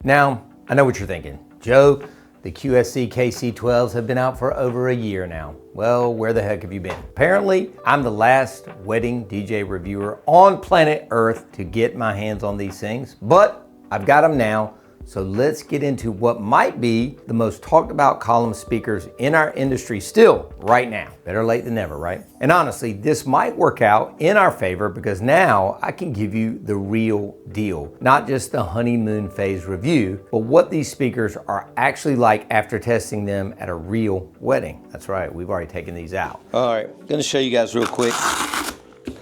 Now, I know what you're thinking. Joe, the QSC KC12s have been out for over a year now. Well, where the heck have you been? Apparently, I'm the last wedding DJ reviewer on planet Earth to get my hands on these things, but I've got them now. So let's get into what might be the most talked about column speakers in our industry still right now. Better late than never, right? And honestly, this might work out in our favor because now I can give you the real deal, not just the honeymoon phase review, but what these speakers are actually like after testing them at a real wedding. That's right, we've already taken these out. All right, I'm gonna show you guys real quick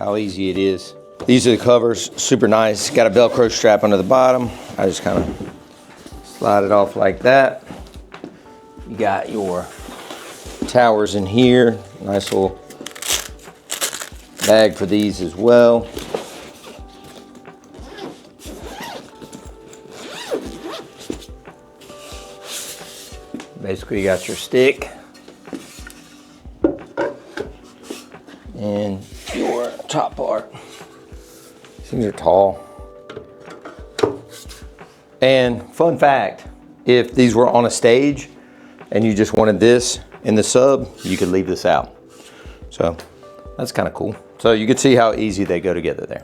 how easy it is. These are the covers, super nice. Got a Velcro strap under the bottom. I just kind of slide it off like that. You got your towers in here. Nice little bag for these as well. Basically, you got your stick and your top part. These things are tall. And fun fact, if these were on a stage and you just wanted this in the sub, you could leave this out. So that's kind of cool. So you can see how easy they go together there.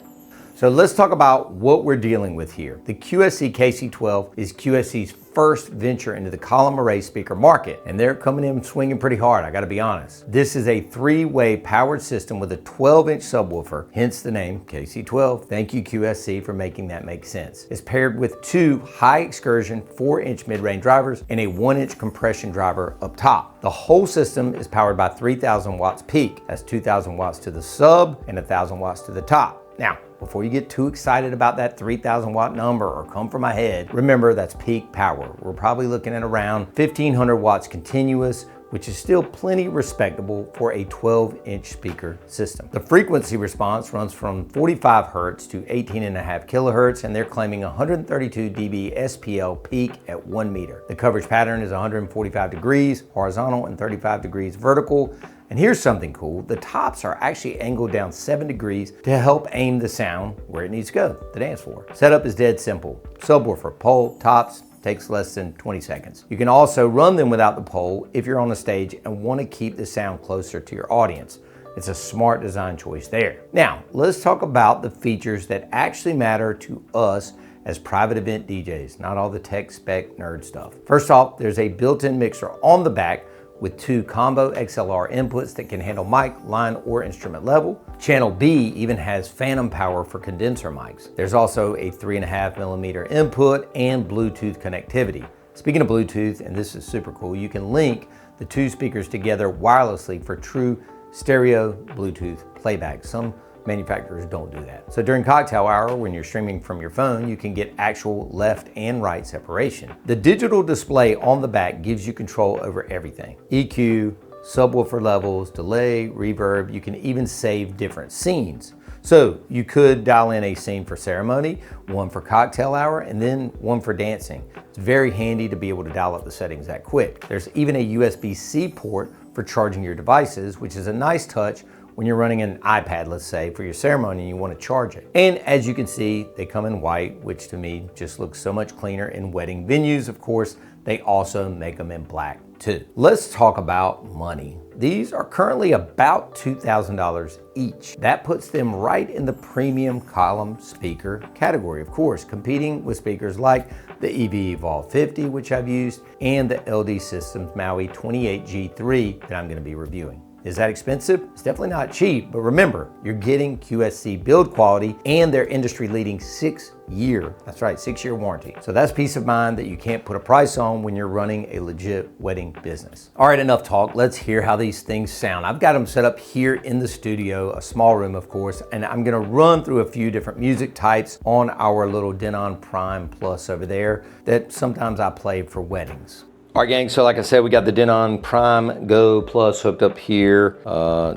So let's talk about what we're dealing with here. The QSC KC12 is QSC's first venture into the column array speaker market, and they're coming in swinging pretty hard, I gotta be honest. This is a three-way powered system with a 12-inch subwoofer, hence the name KC12. Thank you, QSC, for making that make sense. It's paired with two high excursion 4-inch mid-range drivers and a 1-inch compression driver up top. The whole system is powered by 3,000 watts peak. That's 2,000 watts to the sub and 1,000 watts to the top. Now, before you get too excited about that 3,000 watt number or come for my head, remember that's peak power. We're probably looking at around 1,500 watts continuous, which is still plenty respectable for a 12-inch speaker system. The frequency response runs from 45 hertz to 18.5 kilohertz, and they're claiming 132 dB SPL peak at 1 meter. The coverage pattern is 145 degrees horizontal and 35 degrees vertical. And here's something cool. The tops are actually angled down 7 degrees to help aim the sound where it needs to go, the dance floor. Setup is dead simple. Subwoofer, pole, tops, takes less than 20 seconds. You can also run them without the pole if you're on a stage and want to keep the sound closer to your audience. It's a smart design choice there. Now, let's talk about the features that actually matter to us as private event DJs, not all the tech spec nerd stuff. First off, there's a built-in mixer on the back with two combo XLR inputs that can handle mic, line, or instrument level. Channel B even has phantom power for condenser mics. There's also a 3.5mm input and Bluetooth connectivity. Speaking of Bluetooth, and this is super cool, you can link the two speakers together wirelessly for true stereo Bluetooth playback. Some manufacturers don't do that. So during cocktail hour, when you're streaming from your phone, you can get actual left and right separation. The digital display on the back gives you control over everything. EQ, subwoofer levels, delay, reverb, you can even save different scenes. So you could dial in a scene for ceremony, one for cocktail hour, and then one for dancing. It's very handy to be able to dial up the settings that quick. There's even a USB-C port for charging your devices, which is a nice touch when you're running an iPad, let's say, for your ceremony and you want to charge it. And as you can see, they come in white, which to me just looks so much cleaner in wedding venues. Of course, they also make them in black too. Let's talk about money. These are currently about $2,000 each. That puts them right in the premium column speaker category, of course, competing with speakers like the EV Evolve 50, which I've used, and the LD Systems Maui 28G3 that I'm going to be reviewing. Is that expensive? It's definitely not cheap, but remember, you're getting QSC build quality and their industry-leading 6-year, that's right, 6-year warranty. So that's peace of mind that you can't put a price on when you're running a legit wedding business. All right, enough talk. Let's hear how these things sound. I've got them set up here in the studio, a small room, of course, and I'm gonna run through a few different music types on our little Denon Prime Plus over there that sometimes I play for weddings. All right, gang, so like I said, we got the Denon Prime Go Plus hooked up here.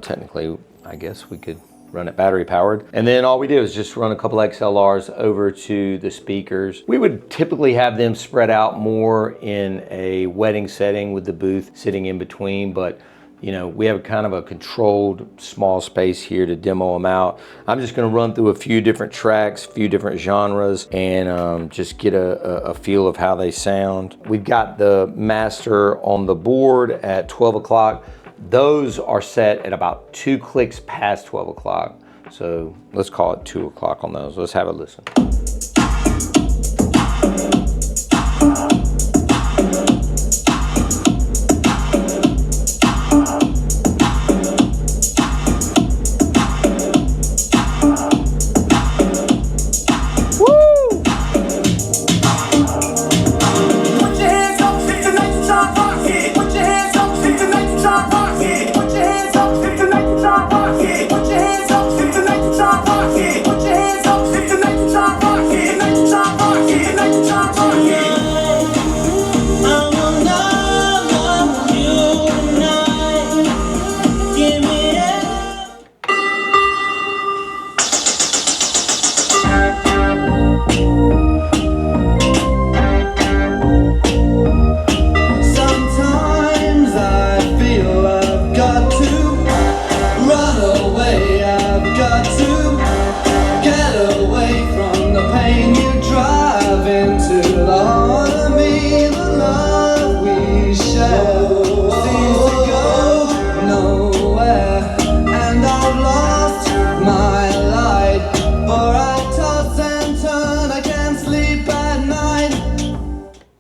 Technically, I guess we could run it battery powered. And then all we do is just run a couple XLRs over to the speakers. We would typically have them spread out more in a wedding setting with the booth sitting in between, but you know, we have kind of a controlled small space here to demo them out. I'm just gonna run through a few different tracks, a few different genres, and just get a feel of how they sound. We've got the master on the board at 12 o'clock. Those are set at about 2 clicks past 12 o'clock. So let's call it 2 o'clock on those. Let's have a listen.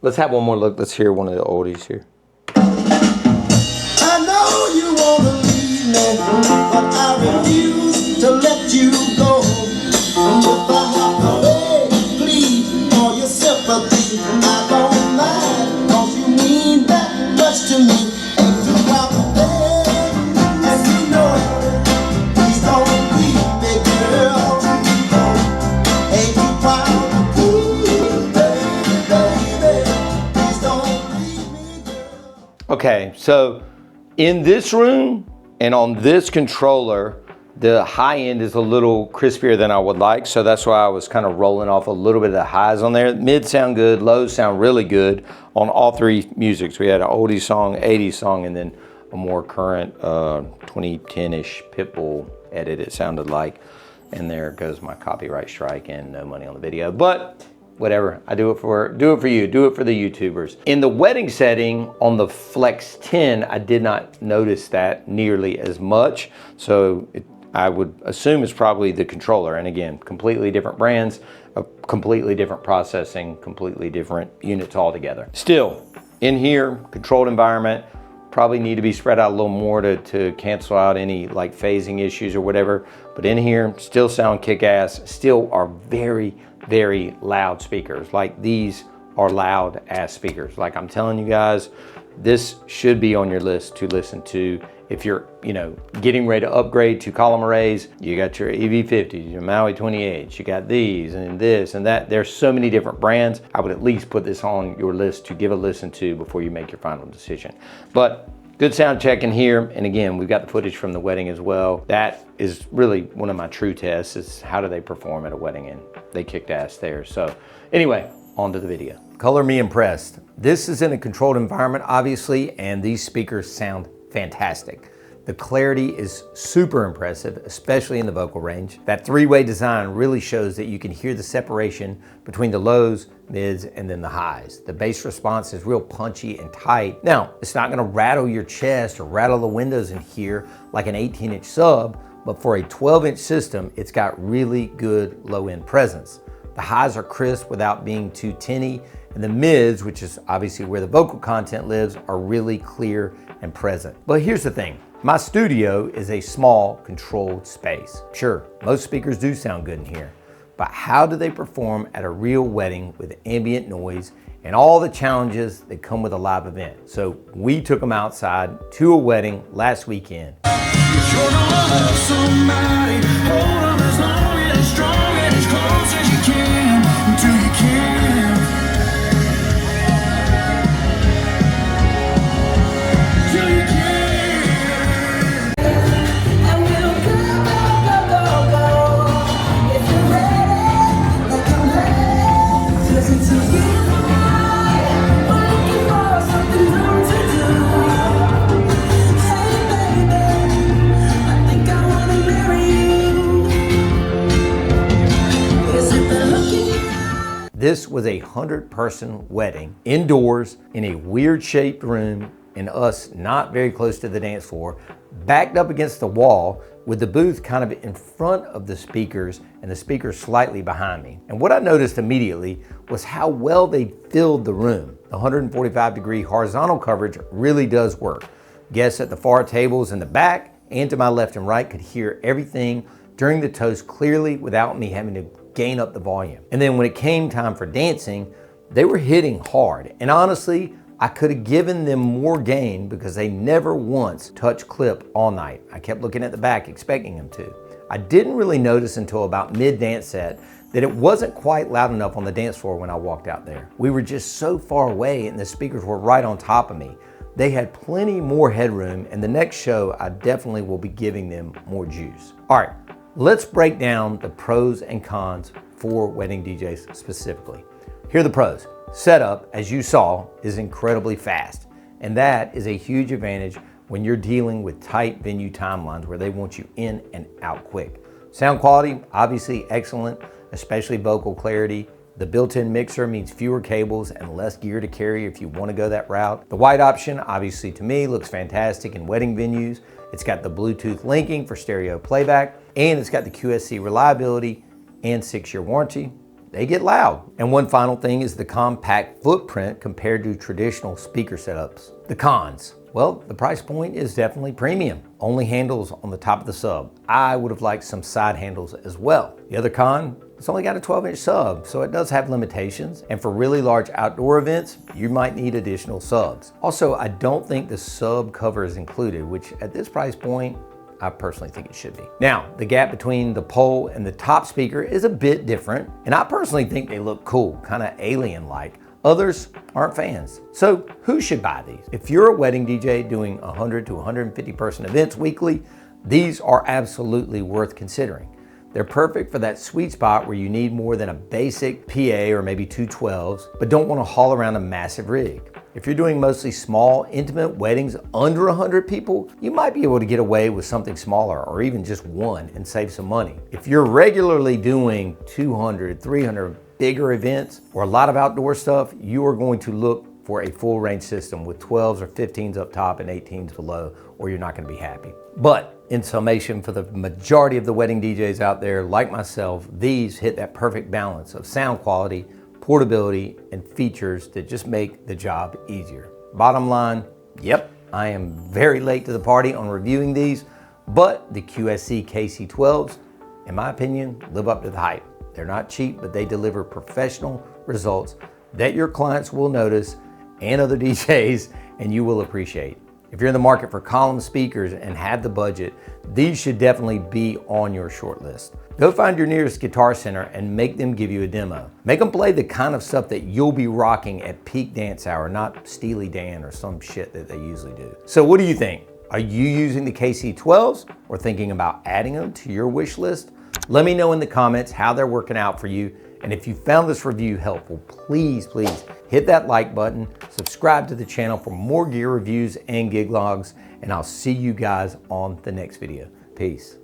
Let's have one more look. Let's hear one of the oldies here. I know you wanna leave me, but I refuse to let you go. If I have to beg, plead for your sympathy, I don't mind, 'cause you mean that much to me. Ain't too proud to beg, and you know it. Please don't leave me, girl. Ain't too proud to plead, baby. Please don't leave me, girl. Okay, so in this room and on this controller, the high end is a little crispier than I would like, so that's why I was kind of rolling off a little bit of the highs on there. Mid sound good, lows sound really good on all three musics. We had an oldie song, 80s song, and then a more current 2010-ish Pitbull edit, it sounded like. And there goes my copyright strike and no money on the video. But whatever, I do it for you, do it for the YouTubers. In the wedding setting on the Flex 10, I did not notice that nearly as much. So I would assume it's probably the controller. And again, completely different brands, a completely different processing, completely different units altogether. Still, in here, controlled environment, probably need to be spread out a little more to cancel out any like phasing issues or whatever. But in here, still sound kick-ass, still are very, very loud speakers. Like these are loud ass speakers. Like I'm telling you guys, this should be on your list to listen to if you're, you know, getting ready to upgrade to column arrays. You got your EV50s, your Maui 28s, you got these and this and that. There's so many different brands. I would at least put this on your list to give a listen to before you make your final decision. But good sound check in here. And again, we've got the footage from the wedding as well. That is really one of my true tests, is how do they perform at a wedding, and they kicked ass there. So anyway, on to the video. Color me impressed. This is in a controlled environment, obviously, and these speakers sound fantastic. The clarity is super impressive, especially in the vocal range. That three-way design really shows that you can hear the separation between the lows, mids, and then the highs. The bass response is real punchy and tight. Now, it's not gonna rattle your chest or rattle the windows in here like an 18-inch sub, but for a 12-inch system, it's got really good low-end presence. The highs are crisp without being too tinny, and the mids, which is obviously where the vocal content lives, are really clear and present. But here's the thing. My studio is a small, controlled space. Sure, most speakers do sound good in here, but how do they perform at a real wedding with ambient noise and all the challenges that come with a live event? So we took them outside to a wedding last weekend. This was a 100-person wedding, indoors, in a weird shaped room, and us not very close to the dance floor, backed up against the wall with the booth kind of in front of the speakers and the speakers slightly behind me. And what I noticed immediately was how well they filled the room. The 145-degree horizontal coverage really does work. Guests at the far tables in the back and to my left and right could hear everything during the toast clearly without me having to gain up the volume. And then when it came time for dancing, they were hitting hard. And honestly, I could have given them more gain because they never once touched clip all night. I kept looking at the back expecting them to. I didn't really notice until about mid-dance set that it wasn't quite loud enough on the dance floor when I walked out there. We were just so far away and the speakers were right on top of me. They had plenty more headroom, and the next show I definitely will be giving them more juice. All right, let's break down the pros and cons for wedding DJs specifically. Here are the pros. Setup, as you saw, is incredibly fast, and that is a huge advantage when you're dealing with tight venue timelines where they want you in and out quick. Sound quality, obviously excellent, especially vocal clarity. The built-in mixer means fewer cables and less gear to carry if you want to go that route. The white option, obviously to me, looks fantastic in wedding venues. It's got the Bluetooth linking for stereo playback, and it's got the QSC reliability and 6-year warranty. They get loud. And one final thing is the compact footprint compared to traditional speaker setups. The cons. Well, the price point is definitely premium. Only handles on the top of the sub. I would have liked some side handles as well. The other con, it's only got a 12-inch sub, so it does have limitations. And for really large outdoor events, you might need additional subs. Also, I don't think the sub cover is included, which at this price point, I personally think it should be. Now, the gap between the pole and the top speaker is a bit different, and I personally think they look cool, kind of alien-like. Others aren't fans. So who should buy these? If you're a wedding DJ doing 100 to 150 person events weekly, these are absolutely worth considering. They're perfect for that sweet spot where you need more than a basic PA or maybe two 12s, but don't want to haul around a massive rig. If you're doing mostly small, intimate weddings under 100 people, you might be able to get away with something smaller or even just one and save some money. If you're regularly doing 200, 300 bigger events or a lot of outdoor stuff, you are going to look for a full range system with 12s or 15s up top and 18s below, or you're not going to be happy. But in summation, for the majority of the wedding DJs out there, like myself, these hit that perfect balance of sound quality, portability, and features that just make the job easier. Bottom line, yep, I am very late to the party on reviewing these, but the QSC KC12s, in my opinion, live up to the hype. They're not cheap, but they deliver professional results that your clients will notice and other DJs, and you will appreciate. If you're in the market for column speakers and have the budget, these should definitely be on your short list. Go find your nearest guitar center and make them give you a demo. Make them play the kind of stuff that you'll be rocking at peak dance hour, not Steely Dan or some shit that they usually do. So what do you think? Are you using the KC12s or thinking about adding them to your wish list? Let me know in the comments how they're working out for you. And if you found this review helpful, please hit that like button, subscribe to the channel for more gear reviews and gig logs, and I'll see you guys on the next video. Peace.